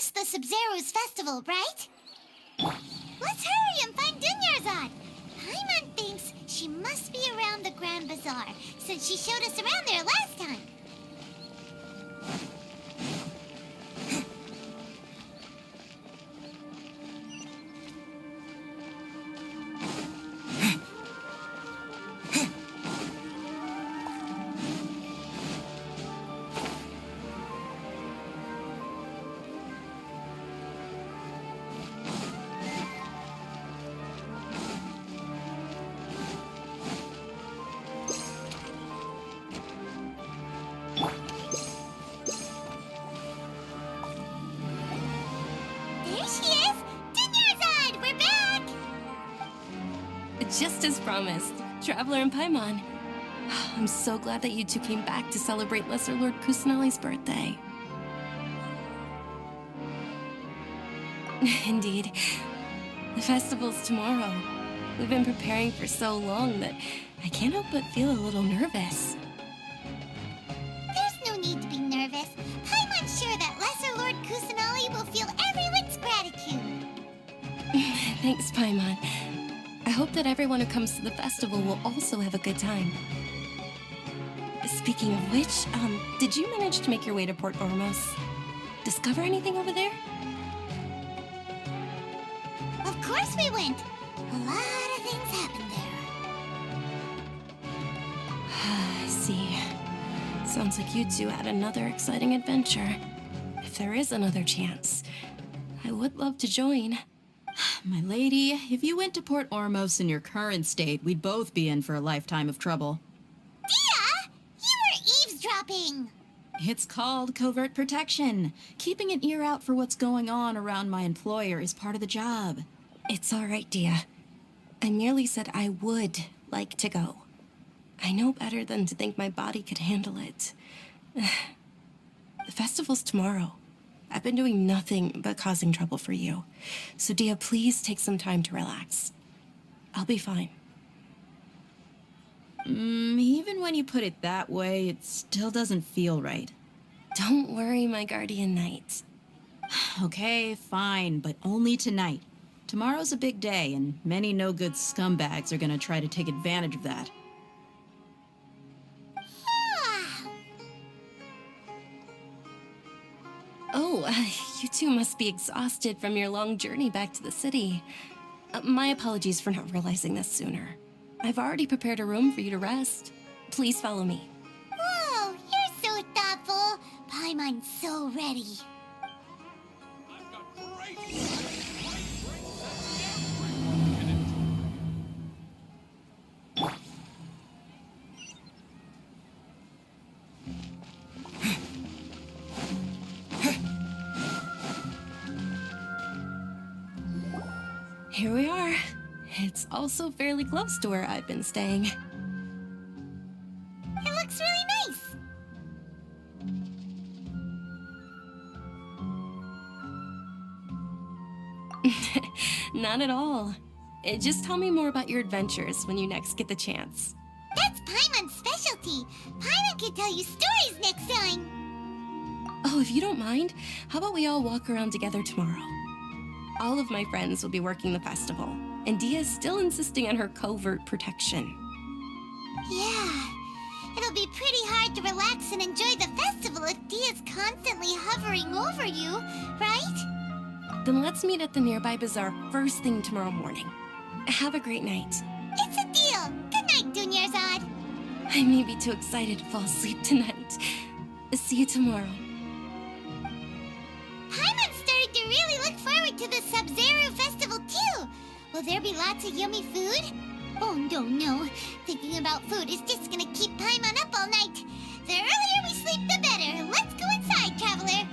missed the Sabzeruz Festival, right? Let's hurry and find Dunyarzad. Paimon thinks she must be around the Grand Bazaar, since she showed us around there last time. Just as promised, Traveler and Paimon. I'm so glad that you two came back to celebrate Lesser Lord Kusanali's birthday. Indeed. The festival's tomorrow. We've been preparing for so long that I can't help but feel a little nervous. There's no need to be nervous. Paimon's sure that Lesser Lord Kusanali will feel everyone's gratitude. Thanks, Paimon. I hope that everyone who comes to the festival will also have a good time. Speaking of which, did you manage to make your way to Port Ormos? Discover anything over there? Of course we went. A lot of things happened there. I see. Sounds like you two had another exciting adventure. If there is another chance, I would love to join. My lady, if you went to Port Ormos in your current state, we'd both be in for a lifetime of trouble. Dia! You were eavesdropping! It's called covert protection. Keeping an ear out for what's going on around my employer is part of the job. It's all right, Dia. I merely said I would like to go. I know better than to think my body could handle it. The festival's tomorrow. I've been doing nothing but causing trouble for you. So, Dia, please take some time to relax. I'll be fine. Even when you put it that way, it still doesn't feel right. Don't worry, my guardian knight. Okay, fine, but only tonight. Tomorrow's a big day, and many no-good scumbags are gonna try to take advantage of that. Oh, you two must be exhausted from your long journey back to the city. My apologies for not realizing this sooner. I've already prepared a room for you to rest. Please follow me. Whoa, you're so thoughtful. Paimon's so ready. Here we are. It's also fairly close to where I've been staying. It looks really nice. Not at all. Just tell me more about your adventures when you next get the chance. That's Paimon's specialty. Paimon can tell you stories next time. Oh, if you don't mind, how about we all walk around together tomorrow? All of my friends will be working the festival, and Dia's still insisting on her covert protection. Yeah, it'll be pretty hard to relax and enjoy the festival if Dia's constantly hovering over you, right? Then let's meet at the nearby bazaar first thing tomorrow morning. Have a great night. It's a deal. Good night, Dunyarzad. I may be too excited to fall asleep tonight. See you tomorrow. Paimon started to really look forward to the Sabzeruz Festival too. Will there be lots of yummy food? Oh no. Thinking about food is just gonna keep Paimon up all night. The earlier we sleep, the better. Let's go inside, traveler.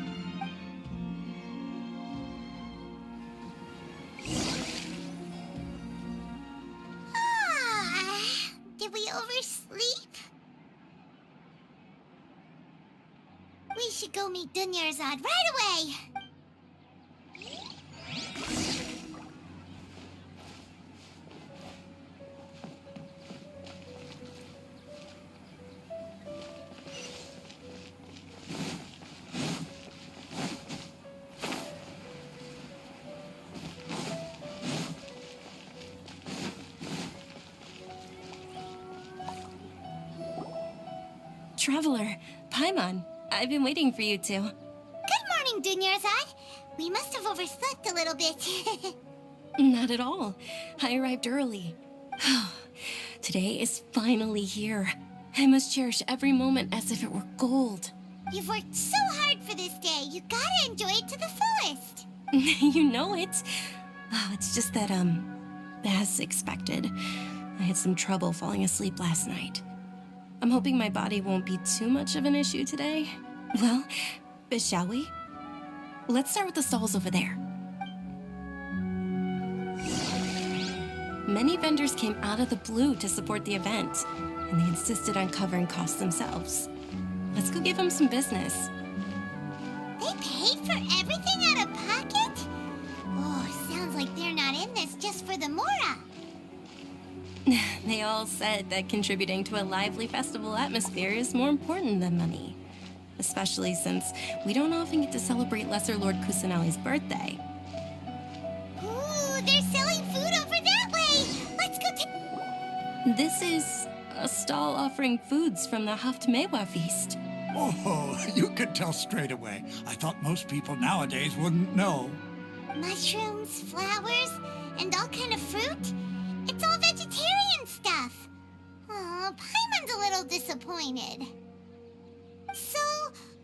Did we oversleep? We should go meet Dunyarzad right away. Traveler, Paimon, I've been waiting for you two. Good morning, Dunyarzad. We must have overslept a little bit. Not at all. I arrived early. Today is finally here. I must cherish every moment as if it were gold. You've worked so hard for this day. You gotta enjoy it to the fullest. You know it. Oh, it's just that, as expected, I had some trouble falling asleep last night. I'm hoping my body won't be too much of an issue today. Well, shall we? Let's start with the stalls over there. Many vendors came out of the blue to support the event, and they insisted on covering costs themselves. Let's go give them some business. They paid for everything out of pocket? Oh, sounds like they're not in this just for the Mora. They all said that contributing to a lively festival atmosphere is more important than money. Especially since we don't often get to celebrate Lesser Lord Kusanali's birthday. Ooh, they're selling food over that way! Let's go take... This is a stall offering foods from the Haftmewa feast. Oh, you could tell straight away. I thought most people nowadays wouldn't know. Mushrooms, flowers, and all kind of fruit? It's all vegetarian stuff. Oh, Paimon's a little disappointed. So,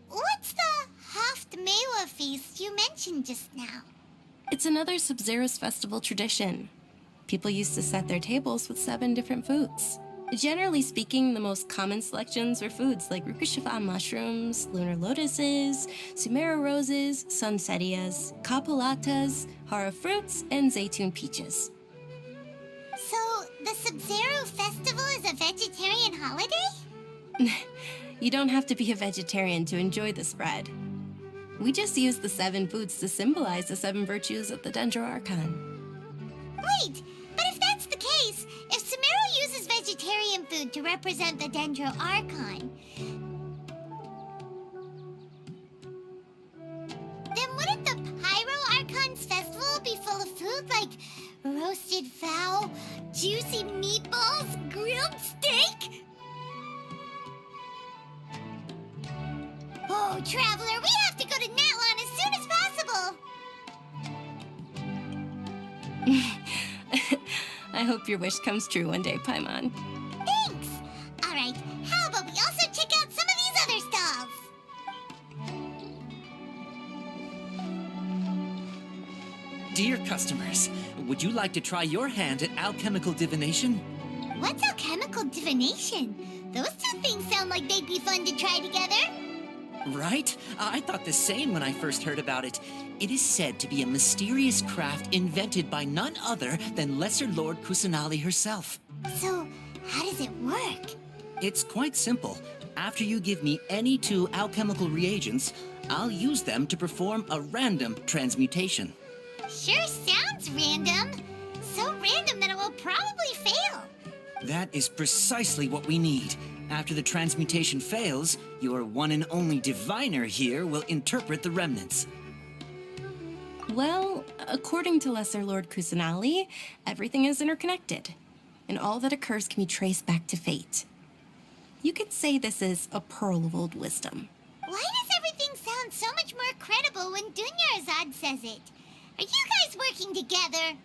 what's the Haftmewa feast you mentioned just now? It's another Sabzeruz Festival tradition. People used to set their tables with 7 different foods. Generally speaking, the most common selections were foods like Rukashifa mushrooms, lunar lotuses, Sumera roses, sunsetias, kapalatas, hara fruits, and zaytun peaches. So, the Sabzeruz Festival is a vegetarian holiday? You don't have to be a vegetarian to enjoy the spread. We just use the 7 foods to symbolize the 7 virtues of the Dendro Archon. Wait, but if that's the case, if Sumera uses vegetarian food to represent the Dendro Archon, then wouldn't the Pyro Archon's festival be full of food like roasted fowl, juicy meatballs, grilled steak? Oh, Traveler, we have to go to Natlan as soon as possible! I hope your wish comes true one day, Paimon. Thanks! Alright, how about we also check out some of these other stalls? Dear customers, would you like to try your hand at alchemical divination? What's alchemical divination? Those two things sound like they'd be fun to try together. Right? I thought the same when I first heard about it. It is said to be a mysterious craft invented by none other than Lesser Lord Kusanali herself. So, how does it work? It's quite simple. After you give me any 2 alchemical reagents, I'll use them to perform a random transmutation. Sure sounds random. So random that it will probably fail. That is precisely what we need. After the transmutation fails, your one and only diviner here will interpret the remnants. Well, according to Lesser Lord Kusanali, everything is interconnected, and all that occurs can be traced back to fate. You could say this is a pearl of old wisdom. Why does everything sound so much more credible when Dunyarzad says it? Are you guys working together?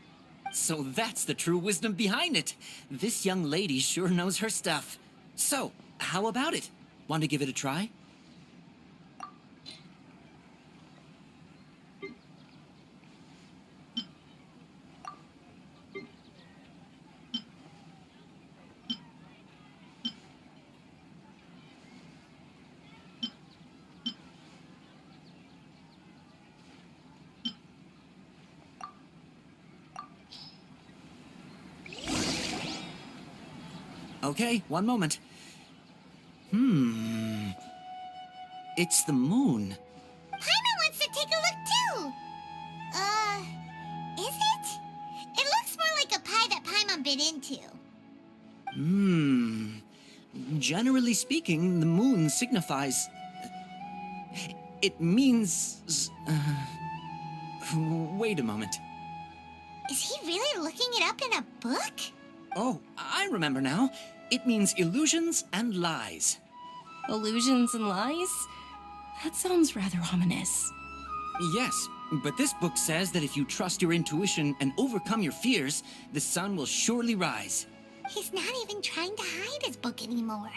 So that's the true wisdom behind it. This young lady sure knows her stuff. So, how about it? Want to give it a try? Okay, one moment. It's the moon. Paimon wants to take a look too. Is it? It looks more like a pie that Paimon bit into. Generally speaking, the moon signifies... It means... Wait a moment. Is he really looking it up in a book? Oh, I remember now. It means illusions and lies. Illusions and lies? That sounds rather ominous. Yes, but this book says that if you trust your intuition and overcome your fears, the sun will surely rise. He's not even trying to hide his book anymore.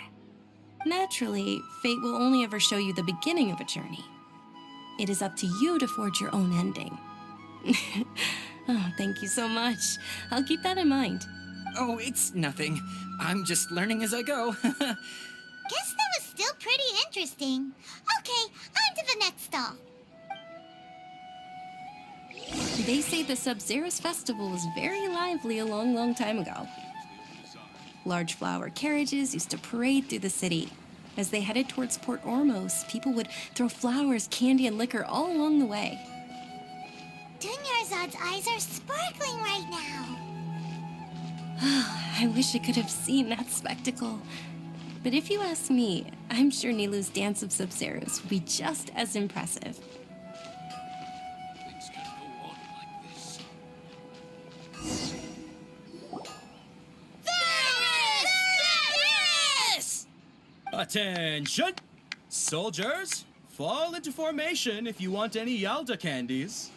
Naturally, fate will only ever show you the beginning of a journey. It is up to you to forge your own ending. Oh, thank you so much. I'll keep that in mind. Oh, it's nothing. I'm just learning as I go. Guess that was still pretty interesting. Okay, on to the next stall. They say the Sabzeruz Festival was very lively a long, long time ago. Large flower carriages used to parade through the city. As they headed towards Port Ormos, people would throw flowers, candy, and liquor all along the way. Dunyarzad's eyes are sparkling right now. I wish I could have seen that spectacle. But if you ask me, I'm sure Nilu's Dance of Sabzeruz would be just as impressive. Attention! Soldiers, fall into formation if you want any Yalda candies.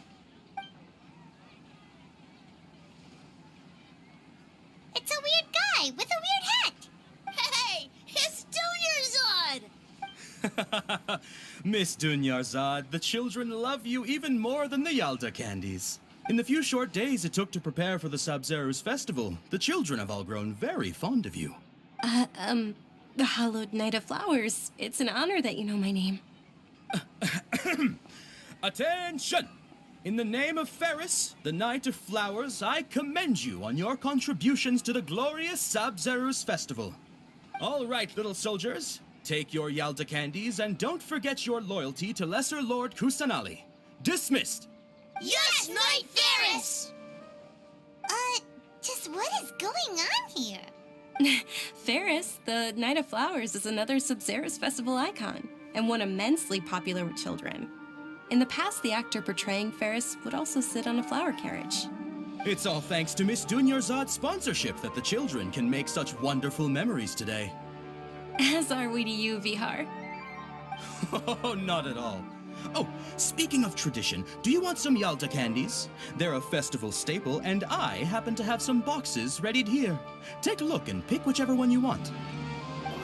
It's a weird guy with a weird hat. Hey, it's Dunyarzad! Miss Dunyarzad, the children love you even more than the Yalda candies. In the few short days it took to prepare for the Sabzeruz Festival, the children have all grown very fond of you. The Hallowed Knight of Flowers. It's an honor that you know my name. Attention! In the name of Ferris, the Knight of Flowers, I commend you on your contributions to the glorious Sabzeruz Festival. All right, little soldiers, take your Yalda candies and don't forget your loyalty to Lesser Lord Kusanali. Dismissed! Yes, Knight Ferris! Just what is going on here? Ferris, the Knight of Flowers, is another Sabzeruz Festival icon, and one immensely popular with children. In the past, the actor portraying Ferris would also sit on a flower carriage. It's all thanks to Miss Dunyarzad's sponsorship that the children can make such wonderful memories today. As are we to you, Vihar. Oh, not at all. Oh, speaking of tradition, do you want some Yalda candies? They're a festival staple, and I happen to have some boxes readied here. Take a look and pick whichever one you want.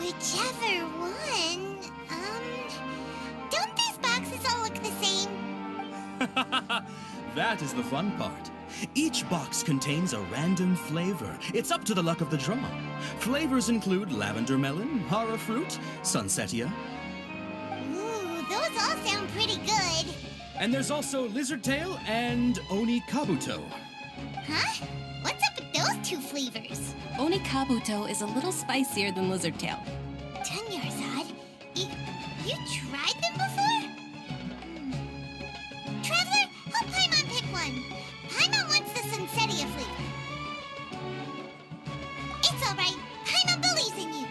Whichever one. Don't these boxes all look the same? That is the fun part. Each box contains a random flavor. It's up to the luck of the draw. Flavors include lavender melon, hara fruit, sunsetia. Ooh, those all sound pretty good. And there's also lizard tail and oni kabuto. Huh? What's up with those two flavors? Oni Kabuto is a little spicier than Lizard Tail. Dunyarzad, you tried them before? Traveler, help Paimon pick one. Paimon wants the Sunsetia flavor. It's all right. Paimon believes in you.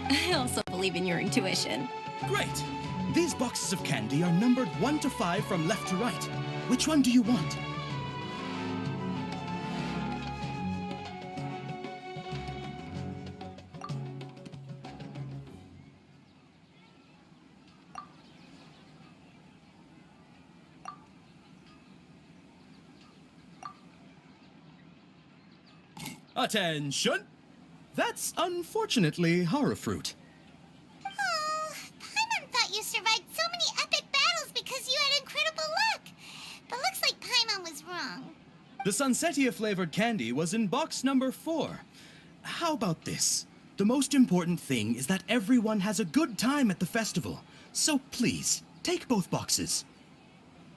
I also believe in your intuition. Great! These boxes of candy are numbered 1 to 5 from left to right. Which one do you want? Attention! That's unfortunately hara fruit. Oh, Paimon thought you survived so many epic battles because you had incredible luck. But looks like Paimon was wrong. The Sunsetia flavored candy was in box number 4. How about this? The most important thing is that everyone has a good time at the festival. So please, take both boxes.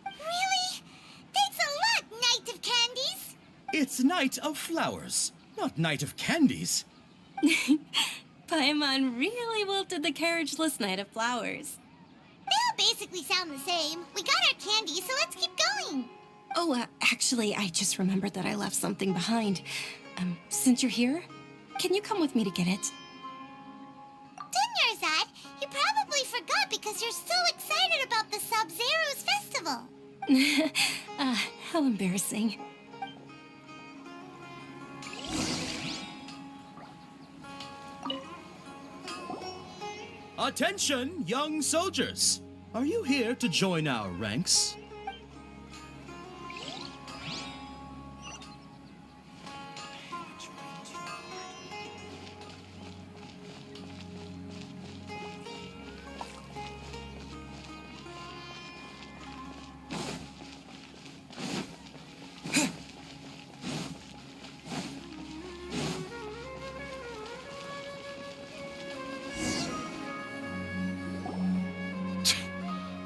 Really? Thanks a lot, Knight of Candies. It's Night of Flowers, not Night of Candies. Paimon really wilted the carriageless Knight of Flowers. They all basically sound the same. We got our candy, so let's keep going. Oh, actually, I just remembered that I left something behind. Since you're here, can you come with me to get it? Dunyarzad, you probably forgot because you're so excited about the Sabzeruz Festival. How embarrassing. Attention, young soldiers! Are you here to join our ranks?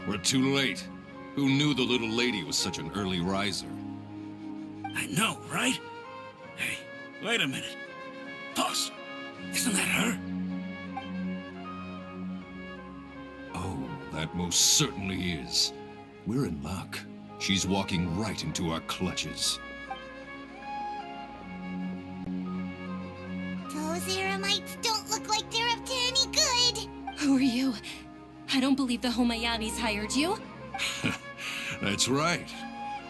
We're too late. Who knew the little lady was such an early riser? I know, right? Hey, wait a minute. Boss, isn't that her? Oh, that most certainly is. We're in luck. She's walking right into our clutches. Those Eremites don't look like they're up to any good. Who are you? I don't believe the Homayanis hired you. That's right.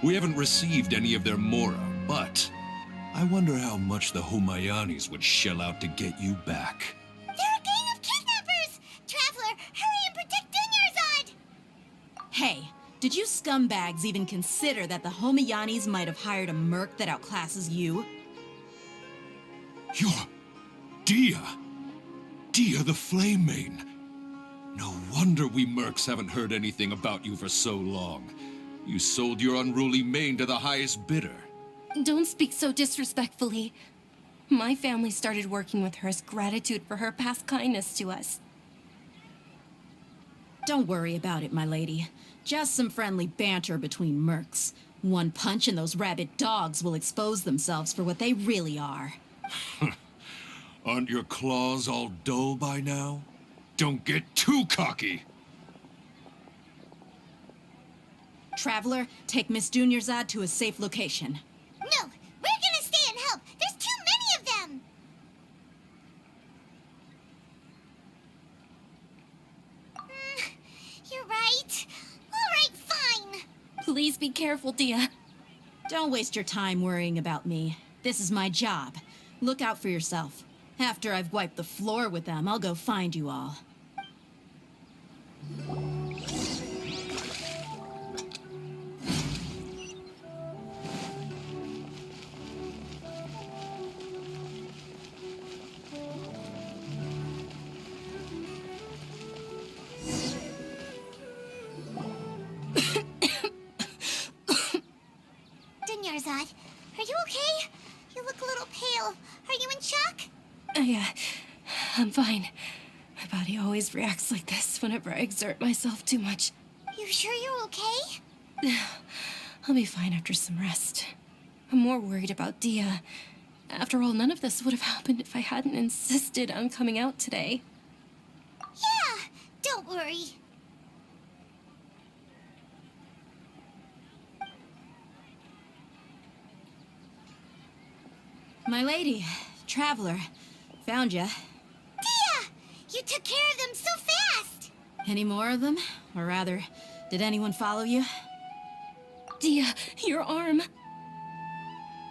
We haven't received any of their mora, but I wonder how much the Homayanis would shell out to get you back. They're a gang of kidnappers! Traveler, hurry and protect Dunyarzad! Hey, did you scumbags even consider that the Homayanis might have hired a merc that outclasses you? You're... Dia! Dia the Flame Mane! No wonder we mercs haven't heard anything about you for so long. You sold your unruly mane to the highest bidder. Don't speak so disrespectfully. My family started working with her as gratitude for her past kindness to us. Don't worry about it, my lady. Just some friendly banter between mercs. One punch and those rabid dogs will expose themselves for what they really are. Aren't your claws all dull by now? Don't get too cocky! Traveler, take Miss Dunyarzad to a safe location. No, we're gonna stay and help. There's too many of them. You're right. All right, fine. Please be careful, Dia. Don't waste your time worrying about me. This is my job. Look out for yourself. After I've wiped the floor with them, I'll go find you all. Dunyarzad, are you okay? You look a little pale. Are you in shock? I'm fine. My body always reacts like this whenever I exert myself too much. You sure you're okay? I'll be fine after some rest. I'm more worried about Dia. After all, none of this would have happened if I hadn't insisted on coming out today. Yeah, don't worry. My lady, Traveler, found ya. Dia! You took care of them so fast! Any more of them? Or rather, did anyone follow you? Dia, your arm.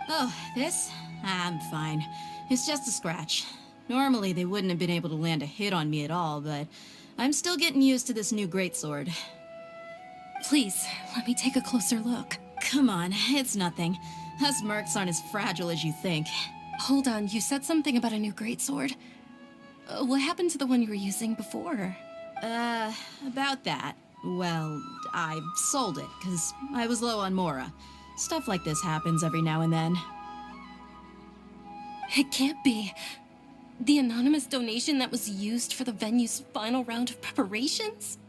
Oh, this? I'm fine. It's just a scratch. Normally, they wouldn't have been able to land a hit on me at all, but I'm still getting used to this new greatsword. Please, let me take a closer look. Come on, it's nothing. Us mercs aren't as fragile as you think. Hold on, you said something about a new greatsword. What happened to the one you were using before? About that. Well, I sold it, because I was low on mora. Stuff like this happens every now and then. It can't be. The anonymous donation that was used for the venue's final round of preparations?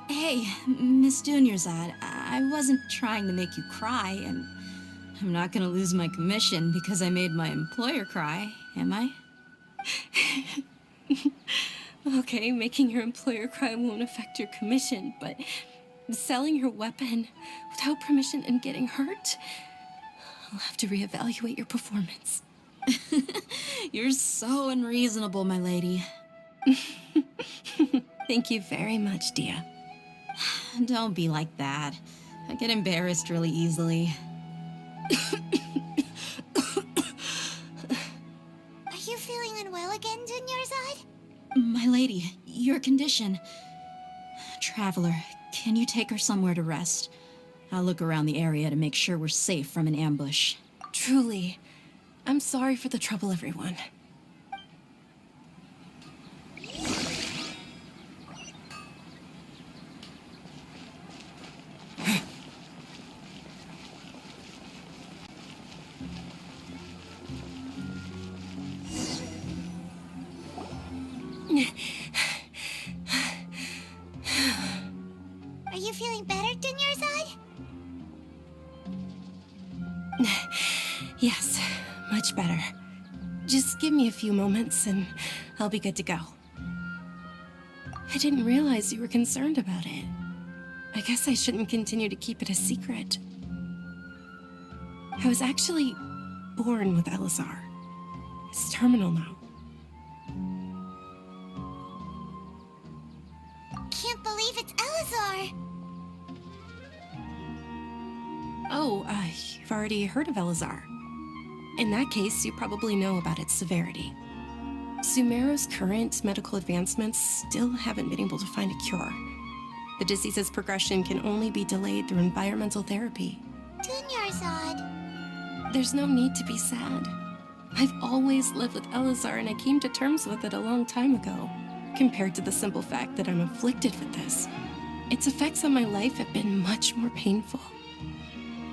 Hey, Miss Dunyarzad, I wasn't trying to make you cry, and I'm not gonna lose my commission because I made my employer cry, am I? Okay, making your employer cry won't affect your commission, but selling your weapon without permission and getting hurt? I'll have to reevaluate your performance. You're so unreasonable, my lady. Thank you very much, Dia. Don't be like that. I get embarrassed really easily. again, Dunyarzad? My lady, your condition. Traveler, can you take her somewhere to rest? I'll look around the area to make sure we're safe from an ambush. Truly, I'm sorry for the trouble, everyone. Are you feeling better, Dunyarzad? Yes, much better. Just give me a few moments and I'll be good to go. I didn't realize you were concerned about it. I guess I shouldn't continue to keep it a secret. I was actually born with Elazar. It's terminal now. Can't believe it's Elazar! Oh, you've already heard of Elazar. In that case, you probably know about its severity. Sumeru's current medical advancements still haven't been able to find a cure. The disease's progression can only be delayed through environmental therapy. Dunyarzad. There's no need to be sad. I've always lived with Elazar and I came to terms with it a long time ago. Compared to the simple fact that I'm afflicted with this, its effects on my life have been much more painful.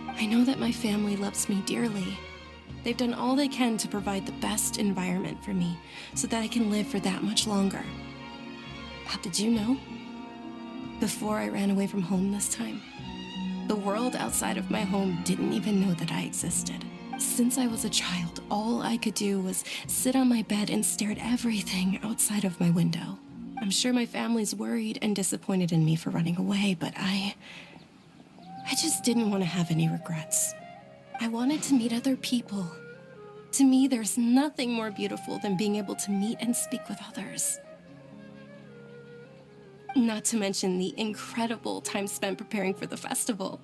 I know that my family loves me dearly. They've done all they can to provide the best environment for me so that I can live for that much longer. How did you know? Before I ran away from home this time, the world outside of my home didn't even know that I existed. Since I was a child, all I could do was sit on my bed and stare at everything outside of my window. I'm sure my family's worried and disappointed in me for running away, but I just didn't want to have any regrets. I wanted to meet other people. To me, there's nothing more beautiful than being able to meet and speak with others. Not to mention the incredible time spent preparing for the festival.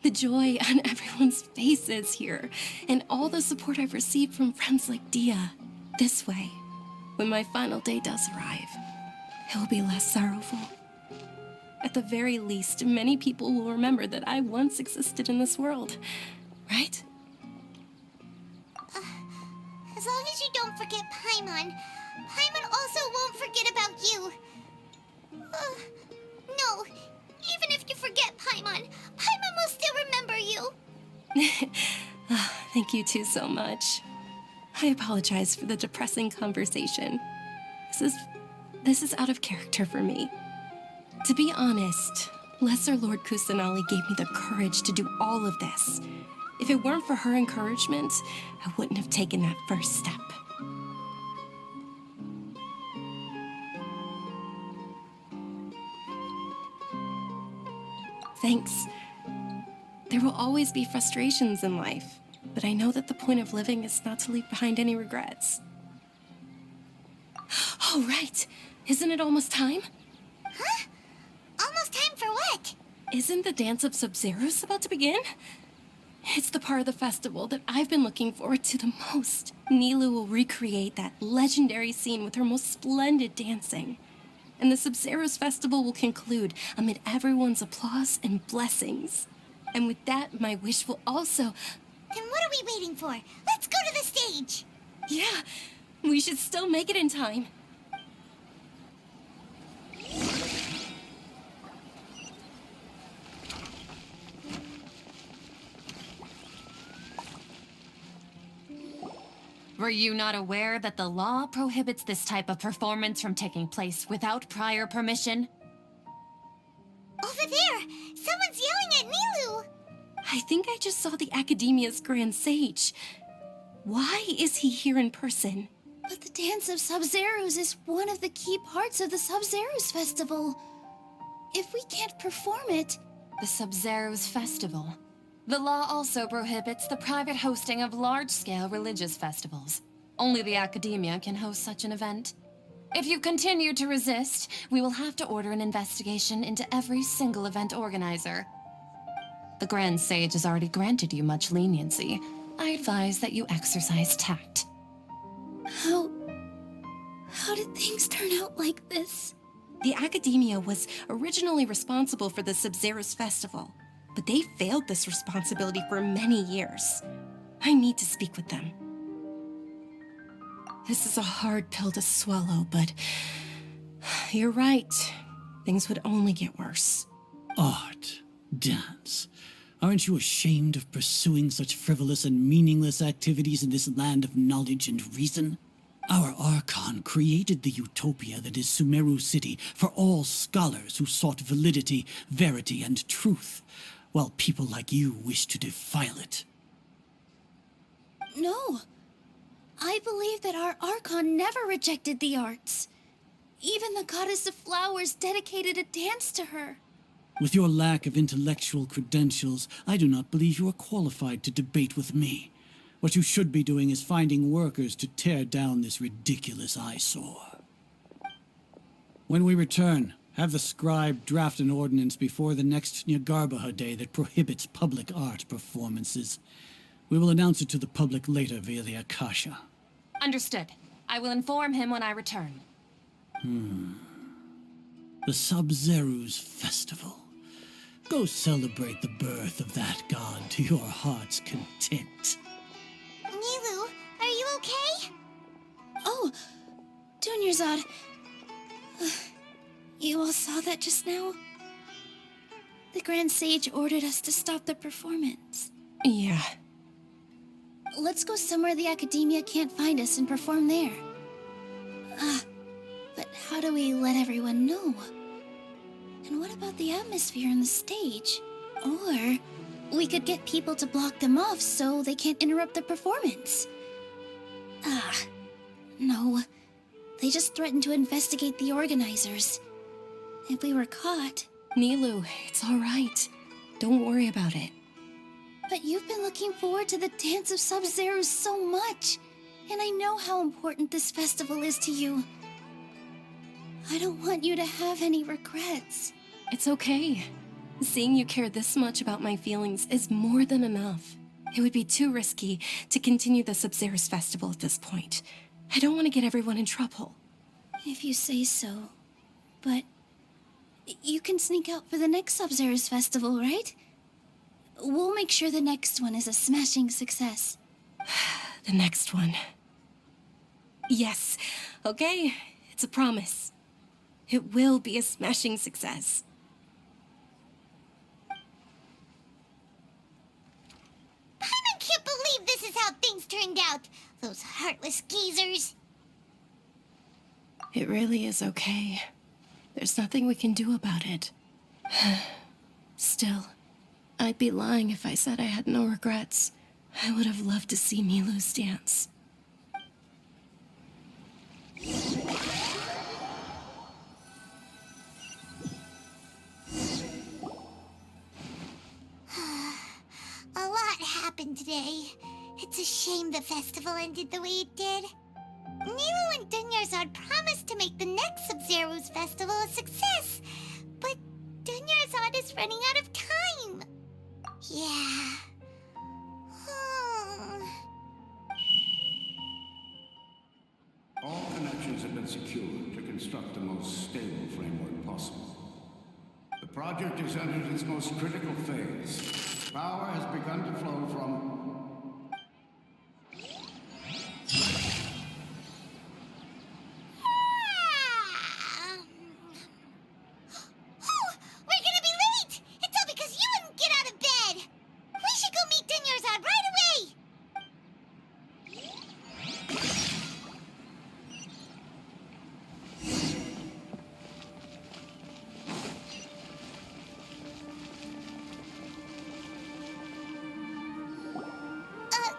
The joy on everyone's faces here, and all the support I've received from friends like Dia. This way, when my final day does arrive, it will be less sorrowful. At the very least, many people will remember that I once existed in this world, right? As long as you don't forget Paimon, Paimon also won't forget about you. No, even if you forget Paimon, Paimon will still remember you. Thank you two so much. I apologize for the depressing conversation. This is out of character for me. To be honest, Lesser Lord Kusanali gave me the courage to do all of this. If it weren't for her encouragement, I wouldn't have taken that first step. Thanks. There will always be frustrations in life, but I know that the point of living is not to leave behind any regrets. Oh, right. Isn't it almost time? Huh? Almost time for what? Isn't the dance of Sabzeruz about to begin? It's the part of the festival that I've been looking forward to the most. Nilou will recreate that legendary scene with her most splendid dancing. And the Sabzeruz Festival will conclude amid everyone's applause and blessings. And with that, my wish will also... Then what are we waiting for? Let's go to the stage! Yeah, we should still make it in time. Were you not aware that the law prohibits this type of performance from taking place without prior permission? Over there! Someone's yelling at Nilou! I think I just saw the Akademiya's Grand Sage. Why is he here in person? But the dance of Sabzeruz is one of the key parts of the Sabzeruz Festival. If we can't perform it... The Sabzeruz Festival. The law also prohibits the private hosting of large-scale religious festivals. Only the Akademiya can host such an event. If you continue to resist, we will have to order an investigation into every single event organizer. The Grand Sage has already granted you much leniency. I advise that you exercise tact. How did things turn out like this? The Akademiya was originally responsible for the Sabzeruz Festival, but they failed this responsibility for many years. I need to speak with them. This is a hard pill to swallow, but you're right. Things would only get worse. Art, dance. Aren't you ashamed of pursuing such frivolous and meaningless activities in this land of knowledge and reason? Our Archon created the utopia that is Sumeru City for all scholars who sought validity, verity, and truth, while people like you wish to defile it. No. I believe that our Archon never rejected the arts. Even the goddess of flowers dedicated a dance to her. With your lack of intellectual credentials, I do not believe you are qualified to debate with me. What you should be doing is finding workers to tear down this ridiculous eyesore. When we return, have the scribe draft an ordinance before the next Nyargarbaha Day that prohibits public art performances. We will announce it to the public later via the Akasha. Understood. I will inform him when I return. The Sabzeruz Festival. Go celebrate the birth of that god to your heart's content. Nilou, are you okay? Oh, Dunyarzad. You all saw that just now? The Grand Sage ordered us to stop the performance. Yeah. Let's go somewhere the Akademiya can't find us and perform there. But how do we let everyone know? And what about the atmosphere on the stage? Or we could get people to block them off so they can't interrupt the performance. No. They just threatened to investigate the organizers. If we were caught... Nilou, it's all right. Don't worry about it. But you've been looking forward to the Dance of Sabzeruz so much. And I know how important this festival is to you. I don't want you to have any regrets. It's okay. Seeing you care this much about my feelings is more than enough. It would be too risky to continue the Sabzeruz Festival at this point. I don't want to get everyone in trouble. If you say so. But you can sneak out for the next Sabzeruz Festival, right? We'll make sure the next one is a smashing success. The next one. Yes. Okay. It's a promise. It will be a smashing success. I can't believe this is how things turned out. Those heartless geezers. It really is okay. There's nothing we can do about it. Still, I'd be lying if I said I had no regrets. I would have loved to see Nilou's dance. A lot happened today. It's a shame the festival ended the way it did. Nilou and Dunyarzad promised to make the next Sabzeruz Festival a success, but Dunyarzad is running out of time. Yeah. All connections have been secured to construct the most stable framework possible. The project has entered its most critical phase. Power has begun to flow from... We're gonna be late! It's all because you wouldn't get out of bed! We should go meet Dunyarzad right away!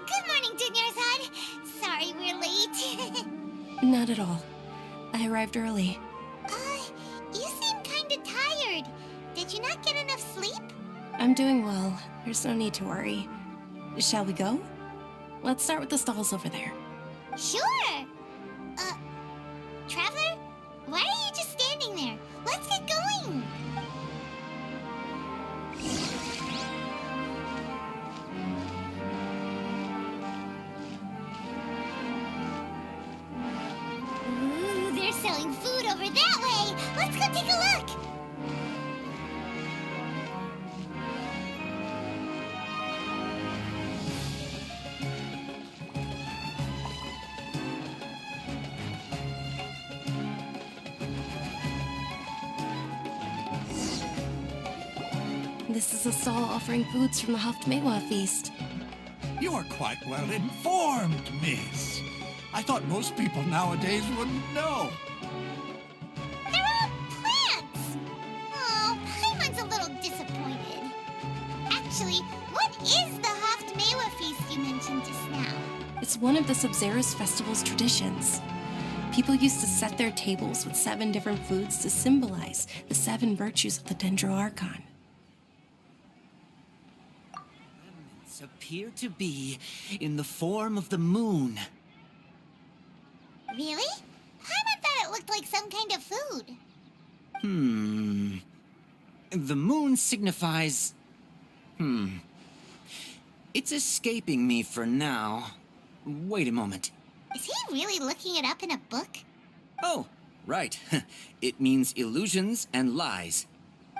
Good morning, Dunyarzad. Sorry we're late. Not at all. I arrived early. You seem kinda tired. Did you not get enough sleep? I'm doing well. There's no need to worry. Shall we go? Let's start with the stalls over there. Sure! Traveler? Why are you just standing there? Let's get going! Ooh, This is a stall offering foods from the Haftmewa feast. You are quite well informed, miss. I thought most people nowadays wouldn't know. They're all plants! Oh, Paimon's a little disappointed. Actually, what is the Haftmewa feast you mentioned just now? It's one of the Sabzeruz Festival's traditions. People used to set their tables with 7 different foods to symbolize the 7 virtues of the Dendroarchon. Remnants appear to be in the form of the moon. Really? Paimon thought it looked like some kind of food. The moon signifies... It's escaping me for now. Wait a moment. Is he really looking it up in a book? Oh, right. It means illusions and lies.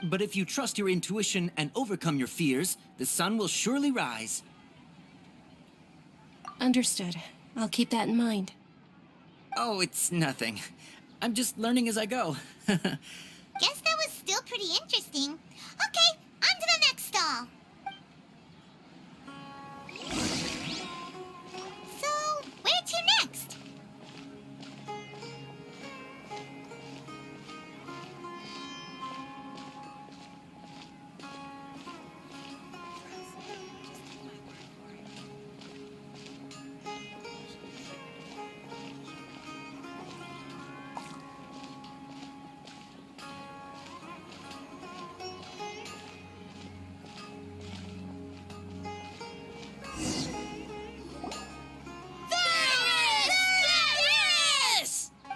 But if you trust your intuition and overcome your fears, the sun will surely rise. Understood. I'll keep that in mind. Oh, it's nothing. I'm just learning as I go. Guess that was still pretty interesting. Okay, on to the next stall. So, where to next?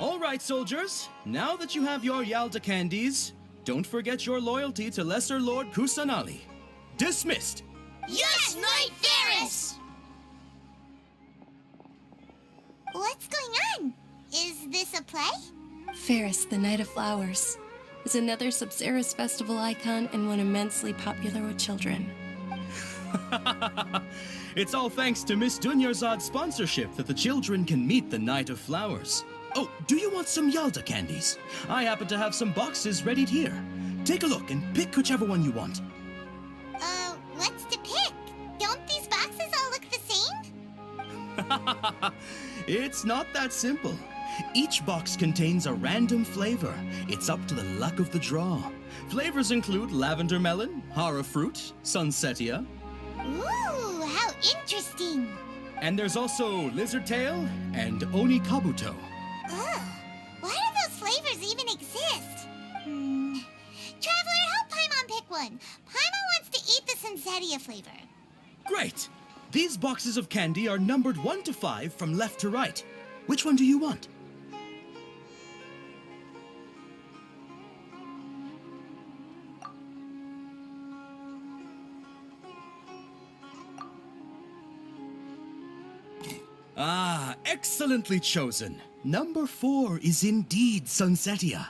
All right, soldiers. Now that you have your Yalda candies, don't forget your loyalty to Lesser Lord Kusanali. Dismissed. Yes, Knight Ferris! What's going on? Is this a play? Ferris, the Knight of Flowers, is another Sabzeruz Festival icon and one immensely popular with children. It's all thanks to Miss Dunyarzad's sponsorship that the children can meet the Knight of Flowers. Oh, do you want some Yalda candies? I happen to have some boxes ready here. Take a look and pick whichever one you want. What's to pick? Don't these boxes all look the same? It's not that simple. Each box contains a random flavor. It's up to the luck of the draw. Flavors include lavender melon, hara fruit, sunsetia. Ooh, how interesting. And there's also lizard tail and oni kabuto. Ugh, why do those flavors even exist? Traveler, help Paimon pick one. Paimon wants to eat the sunsetia flavor. Great! These boxes of candy are numbered 1 to 5 from left to right. Which one do you want? Ah, excellently chosen. Number 4 is indeed Sunsetia.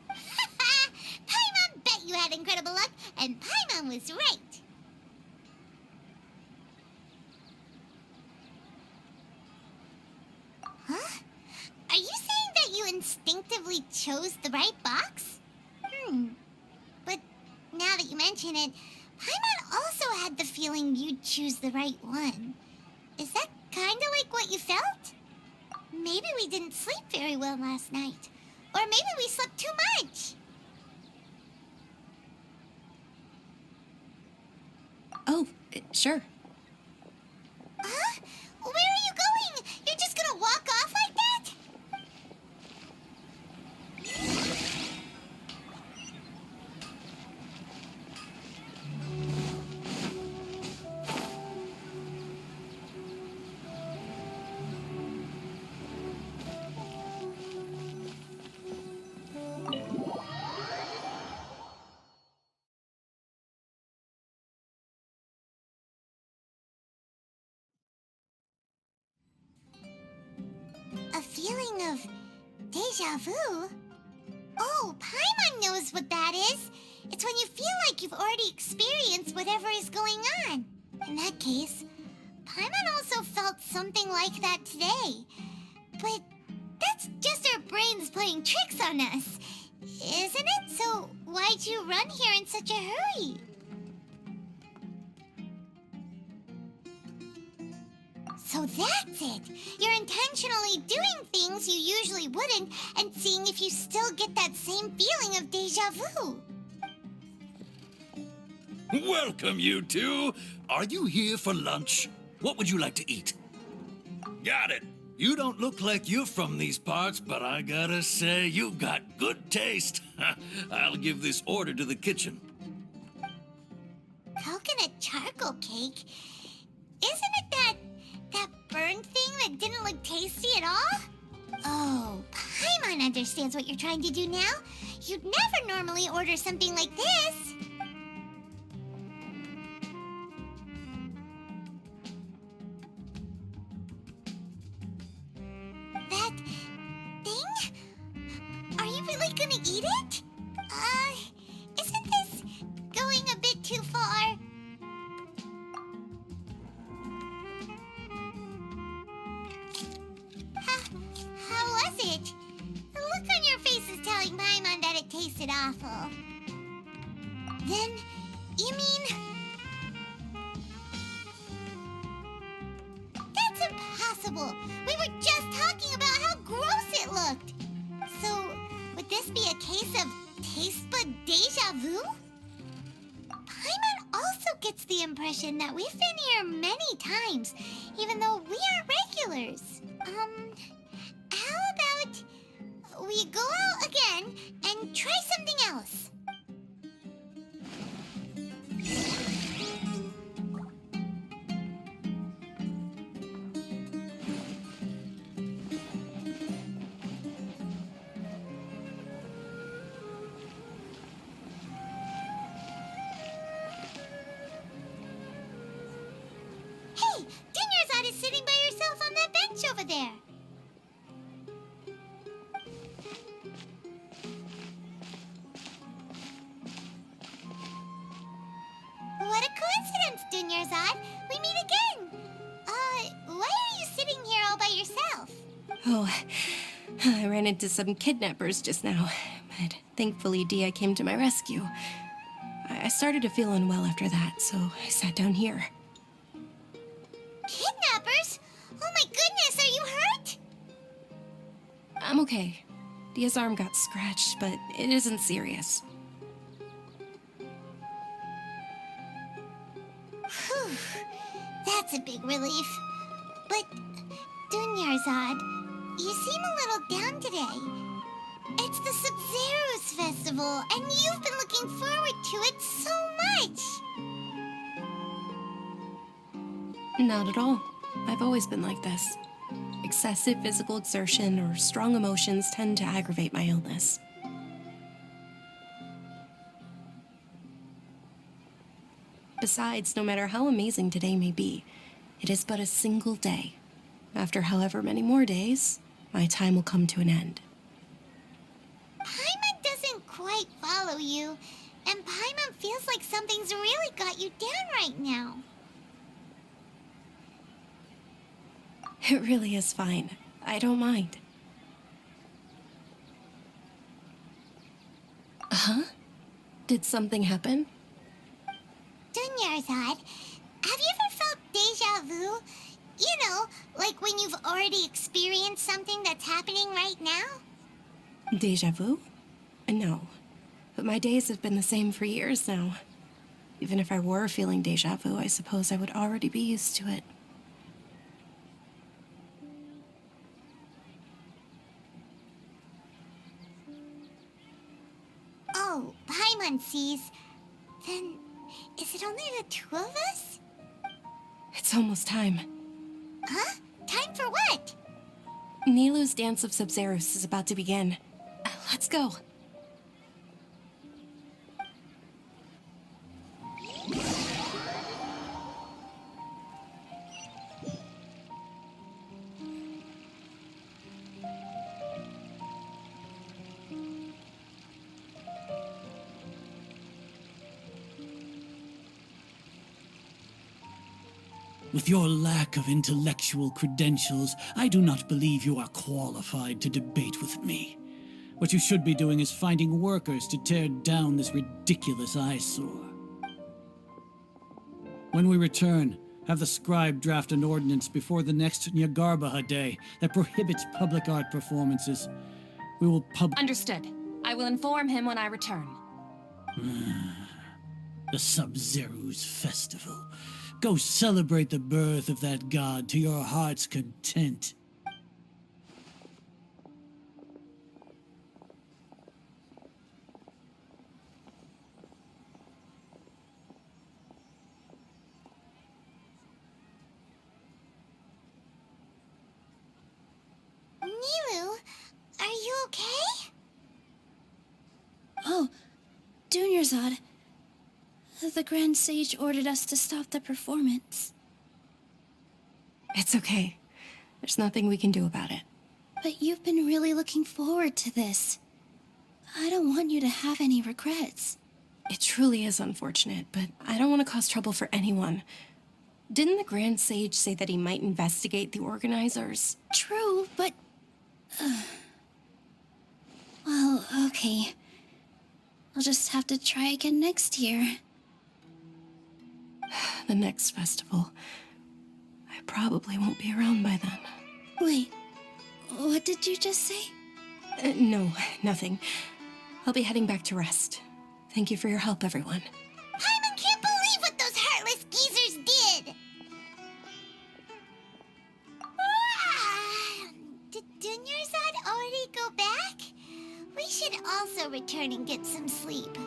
Paimon bet you had incredible luck, and Paimon was right. Huh? Are you saying that you instinctively chose the right box? But now that you mention it, Paimon also had the feeling you'd choose the right one. Is that kind of like what you felt? Maybe we didn't sleep very well last night. Or maybe we slept too much. Oh, sure. Huh? Where are you going? You're just gonna walk off like that? A feeling of deja vu? Oh, Paimon knows what that is. It's when you feel like you've already experienced whatever is going on. In that case, Paimon also felt something like that today. But that's just our brains playing tricks on us, isn't it? So why did you run here in such a hurry? So that's it. You're intentionally doing things you usually wouldn't and seeing if you still get that same feeling of déjà vu. Welcome, you two. Are you here for lunch? What would you like to eat? Got it. You don't look like you're from these parts, but I gotta say, you've got good taste. I'll give this order to the kitchen. Coconut charcoal cake? Isn't it that burned thing that didn't look tasty at all? Oh, Paimon understands what you're trying to do now. You'd never normally order something like this. That thing? Are you really gonna eat it? Isn't this going a bit too far? How was it? The look on your face is telling Paimon that it tasted awful. Then, you mean... That's impossible! We were just talking about how gross it looked! So, would this be a case of taste bud déjà vu? Paimon also gets the impression that we've been here many times, even though we are regulars. How about we go out again and try something else? Hey, Dunyarzad is sitting by yourself on that bench over there. What a coincidence, Dunyarzad. We meet again. Why are you sitting here all by yourself? Oh, I ran into some kidnappers just now, but thankfully Dia came to my rescue. I started to feel unwell after that, so I sat down here. Kidnappers? Oh my goodness, are you hurt? I'm okay. Dia's arm got scratched, but it isn't serious. Whew, that's a big relief. But, Dunyarzad, you seem a little down today. It's the Sabzeruz Festival, and you've been looking forward to it so much. Not at all. I've always been like this. Excessive physical exertion or strong emotions tend to aggravate my illness. Besides, no matter how amazing today may be, it is but a single day. After however many more days, my time will come to an end. Paimon doesn't quite follow you, and Paimon feels like something's really got you down right now. It really is fine. I don't mind. Huh? Did something happen? Dunyarzad, have you ever felt déjà vu? You know, like when you've already experienced something that's happening right now? Déjà vu? No. But my days have been the same for years now. Even if I were feeling déjà vu, I suppose I would already be used to it. Oh, Paimon sees. Then, is it only the two of us? It's almost time. Huh? Time for what? Nilou's Dance of Sabzeruz is about to begin. Let's go. With your lack of intellectual credentials, I do not believe you are qualified to debate with me. What you should be doing is finding workers to tear down this ridiculous eyesore. When we return, have the scribe draft an ordinance before the next Nyagarbaha Day that prohibits public art performances. We will Understood. I will inform him when I return. The Sabzeruz Festival. Go celebrate the birth of that god to your heart's content. Nilu, are you okay? Oh, Dunyarzad. The Grand Sage ordered us to stop the performance. It's okay. There's nothing we can do about it. But you've been really looking forward to this. I don't want you to have any regrets. It truly is unfortunate, but I don't want to cause trouble for anyone. Didn't the Grand Sage say that he might investigate the organizers? True, but... Well, okay. I'll just have to try again next year. The next festival. I probably won't be around by then. Wait, what did you just say? No, nothing. I'll be heading back to rest. Thank you for your help, everyone. Paimon can't believe what those heartless geezers did! Did Dunyarzad already go back? We should also return and get some sleep.